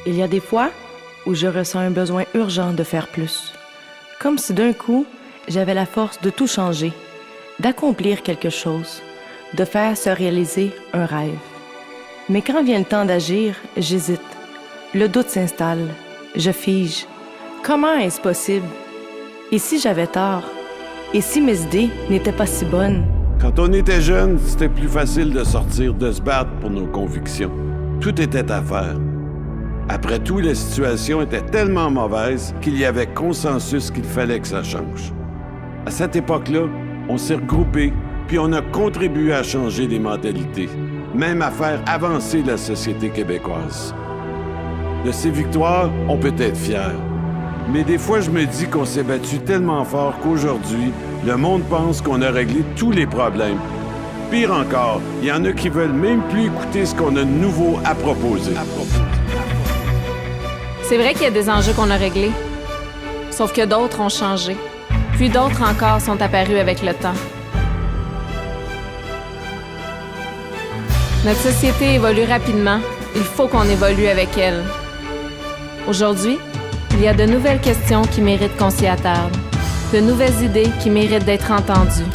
Il y a des fois où je ressens un besoin urgent de faire plus. Comme si d'un coup, j'avais la force de tout changer, d'accomplir quelque chose, de faire se réaliser un rêve. Mais quand vient le temps d'agir, j'hésite. Le doute s'installe. Je fige. Comment est-ce possible? Et si j'avais tort? Et si mes idées n'étaient pas si bonnes? Quand on était jeune, c'était plus facile de sortir, de se battre pour nos convictions. Tout était à faire. Après tout, la situation était tellement mauvaise qu'il y avait consensus qu'il fallait que ça change. À cette époque-là, on s'est regroupés, puis on a contribué à changer les mentalités, même à faire avancer la société québécoise. De ces victoires, on peut être fier. Mais des fois, je me dis qu'on s'est battu tellement fort qu'aujourd'hui, le monde pense qu'on a réglé tous les problèmes. Pire encore, il y en a qui veulent même plus écouter ce qu'on a de nouveau à proposer. C'est vrai qu'il y a des enjeux qu'on a réglés, sauf que d'autres ont changé, puis d'autres encore sont apparus avec le temps. Notre société évolue rapidement, il faut qu'on évolue avec elle. Aujourd'hui, il y a de nouvelles questions qui méritent qu'on s'y attarde, de nouvelles idées qui méritent d'être entendues.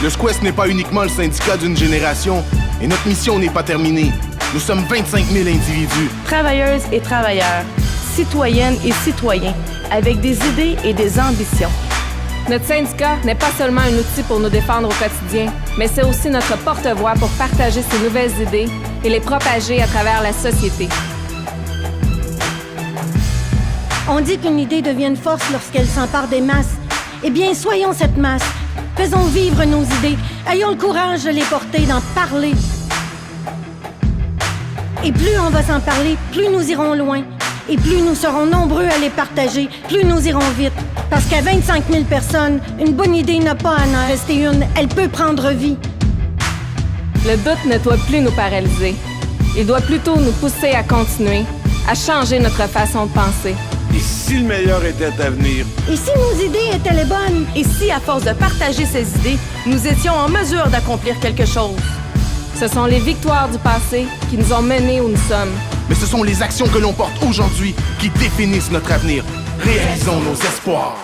Le SQUEST n'est pas uniquement le syndicat d'une génération, et notre mission n'est pas terminée. Nous sommes 25 000 individus. Travailleuses et travailleurs, citoyennes et citoyens, avec des idées et des ambitions. Notre syndicat n'est pas seulement un outil pour nous défendre au quotidien, mais c'est aussi notre porte-voix pour partager ces nouvelles idées et les propager à travers la société. On dit qu'une idée devient une force lorsqu'elle s'empare des masses. Eh bien, soyons cette masse. Faisons vivre nos idées. Ayons le courage de les porter, d'en parler. Et plus on va s'en parler, plus nous irons loin. Et plus nous serons nombreux à les partager, plus nous irons vite. Parce qu'à 25 000 personnes, une bonne idée n'a pas à en rester une. Elle peut prendre vie. Le doute ne doit plus nous paralyser. Il doit plutôt nous pousser à continuer, à changer notre façon de penser. Et si le meilleur était à venir? Et si nos idées étaient les bonnes? Et si, à force de partager ces idées, nous étions en mesure d'accomplir quelque chose? Ce sont les victoires du passé qui nous ont menés où nous sommes. Mais ce sont les actions que l'on porte aujourd'hui qui définissent notre avenir. Réalisons nos espoirs.